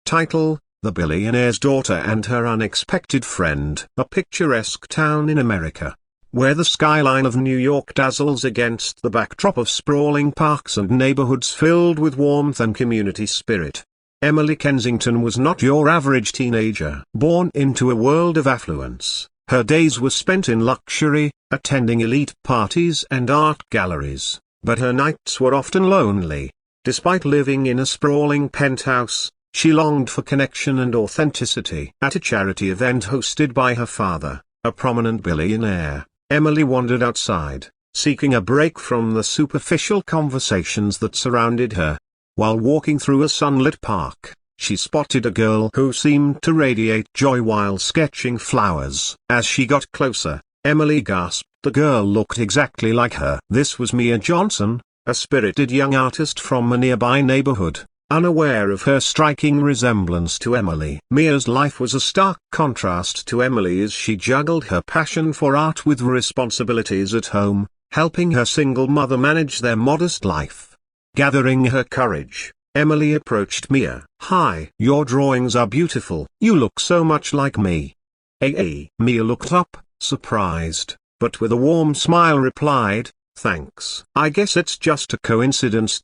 Title: The Billionaire's Daughter and Her Unexpected Friend. A picturesque town in America, where the skyline of New York dazzles against the backdrop of sprawling parks and neighborhoods filled with warmth and community spirit. Emily Kensington was not your average teenager. Born into a world of affluence, her days were spent in luxury, attending elite parties and art galleries, but her nights were often lonely. Despite living in a sprawling penthouse, she longed for connection and authenticity. At a charity event hosted by her father, a prominent billionaire, Emily wandered outside, seeking a break from the superficial conversations that surrounded her. While walking through a sunlit park, she spotted a girl who seemed to radiate joy while sketching flowers. As she got closer, Emily gasped. The girl looked exactly like her. This was Mia Johnson, a spirited young artist from a nearby neighborhood. Unaware of her striking resemblance to Emily, Mia's life was a stark contrast to Emily as she juggled her passion for art with responsibilities at home, helping her single mother manage their modest life. Gathering her courage, Emily approached Mia. "Hi, your drawings are beautiful. You look so much like me." Mia looked up, surprised, but with a warm smile replied, "Thanks. I guess it's just a coincidence."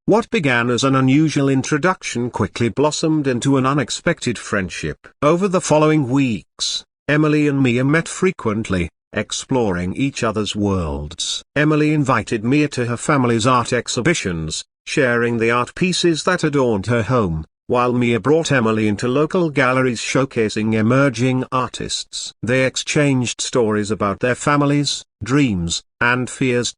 What began as an unusual introduction quickly blossomed into an unexpected friendship. Over the following weeks, Emily and Mia met frequently, exploring each other's worlds. Emily invited Mia to her family's art exhibitions, sharing the art pieces that adorned her home, while Mia brought Emily into local galleries showcasing emerging artists. They exchanged stories about their families, dreams, and fears.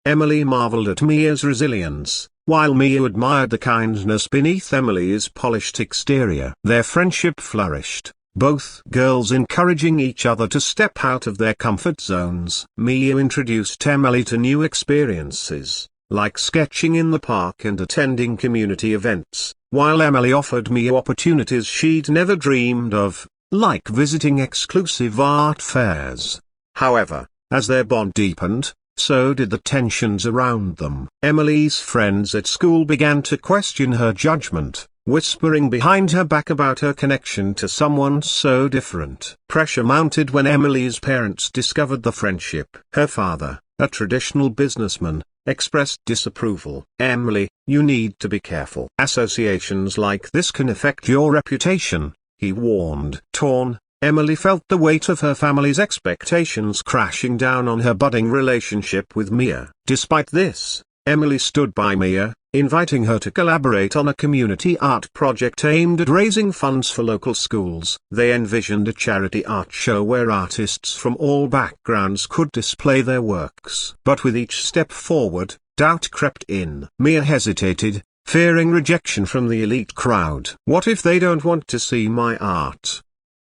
Emily marveled at Mia's resilience, while Mia admired the kindness beneath Emily's polished exterior. Their friendship flourished, both girls encouraging each other to step out of their comfort zones. Mia introduced Emily to new experiences, like sketching in the park and attending community events, while Emily offered Mia opportunities she'd never dreamed of, like visiting exclusive art fairs. However, as their bond deepened, so did the tensions around them. Emily's friends at school began to question her judgment, whispering behind her back about her connection to someone so different. Pressure mounted when Emily's parents discovered the friendship. Her father, a traditional businessman, expressed disapproval. "Emily, you need to be careful. Associations like this can affect your reputation," he warned. Torn, Emily felt the weight of her family's expectations crashing down on her budding relationship with Mia. Despite this, Emily stood by Mia, inviting her to collaborate on a community art project aimed at raising funds for local schools. They envisioned a charity art show where artists from all backgrounds could display their works. But with each step forward, doubt crept in. Mia hesitated, fearing rejection from the elite crowd. "What if they don't want to see my art?"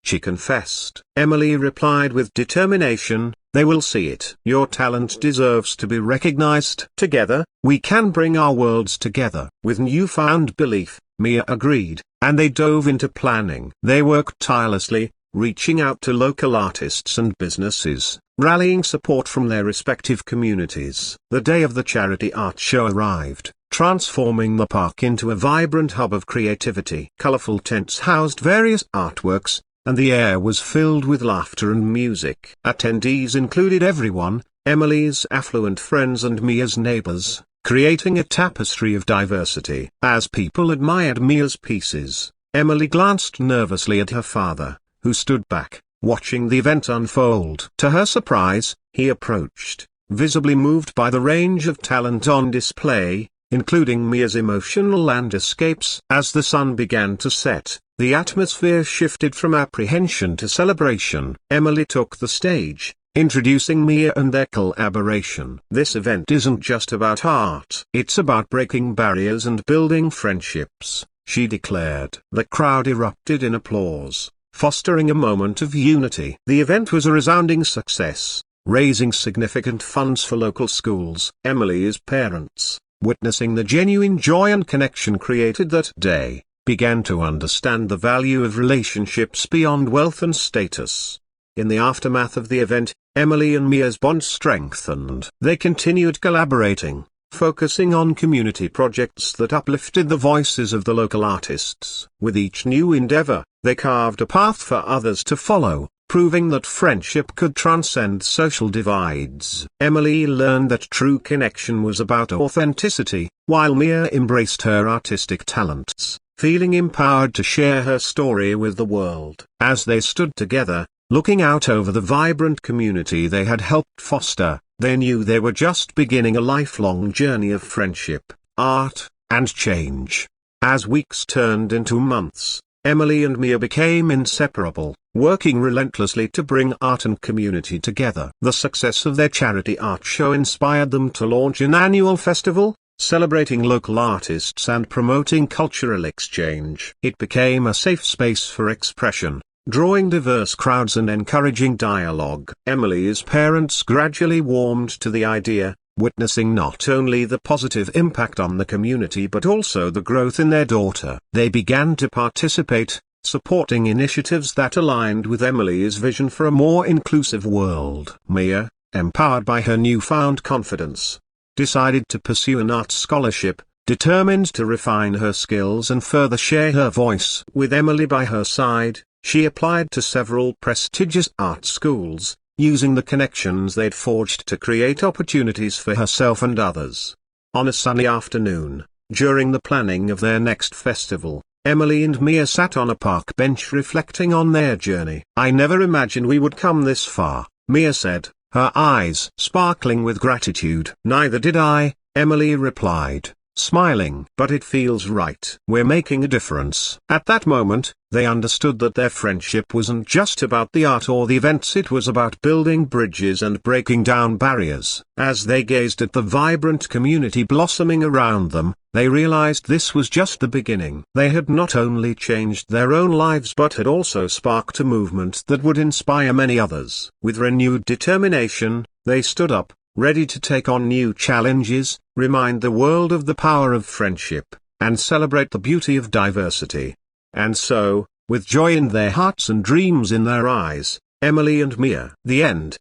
she confessed. Emily replied with determination, "They will see it. Your talent deserves to be recognized. Together, we can bring our worlds together." With newfound belief, Mia agreed, and they dove into planning. They worked tirelessly, reaching out to local artists and businesses, rallying support from their respective communities. The day of the charity art show arrived, transforming the park into a vibrant hub of creativity. Colorful tents housed various artworks, and the air was filled with laughter and music. Attendees included everyone, Emily's affluent friends and Mia's neighbors, creating a tapestry of diversity. As people admired Mia's pieces, Emily glanced nervously at her father, who stood back, watching the event unfold. To her surprise, he approached, visibly moved by the range of talent on display, including Mia's emotional landscapes. As the sun began to set, the atmosphere shifted from apprehension to celebration. Emily took the stage, introducing Mia and their collaboration. "This event isn't just about art. It's about breaking barriers and building friendships," she declared. The crowd erupted in applause, fostering a moment of unity. The event was a resounding success, raising significant funds for local schools. Emily's parents, witnessing the genuine joy and connection created that day, began to understand the value of relationships beyond wealth and status. In the aftermath of the event, Emily and Mia's bond strengthened. They continued collaborating, focusing on community projects that uplifted the voices of the local artists. With each new endeavor, they carved a path for others to follow, proving that friendship could transcend social divides. Emily learned that true connection was about authenticity, while Mia embraced her artistic talents, feeling empowered to share her story with the world. As they stood together, looking out over the vibrant community they had helped foster, they knew they were just beginning a lifelong journey of friendship, art, and change. As weeks turned into months, Emily and Mia became inseparable, working relentlessly to bring art and community together. The success of their charity art show inspired them to launch an annual festival, celebrating local artists and promoting cultural exchange. It became a safe space for expression, drawing diverse crowds and encouraging dialogue. Emily's parents gradually warmed to the idea, witnessing not only the positive impact on the community but also the growth in their daughter. They began to participate, supporting initiatives that aligned with Emily's vision for a more inclusive world. Mia, empowered by her newfound confidence, decided to pursue an art scholarship, determined to refine her skills and further share her voice. With Emily by her side, she applied to several prestigious art schools, using the connections they'd forged to create opportunities for herself and others. On a sunny afternoon, during the planning of their next festival, Emily and Mia sat on a park bench reflecting on their journey. "I never imagined we would come this far," Mia said, her eyes sparkling with gratitude. "Neither did I," Emily replied, smiling. "But it feels right. We're making a difference." At that moment, they understood that their friendship wasn't just about the art or the events, it was about building bridges and breaking down barriers. As they gazed at the vibrant community blossoming around them, they realized this was just the beginning. They had not only changed their own lives but had also sparked a movement that would inspire many others. With renewed determination, they stood up, ready to take on new challenges, remind the world of the power of friendship, and celebrate the beauty of diversity. And so, with joy in their hearts and dreams in their eyes, Emily and Mia. The end.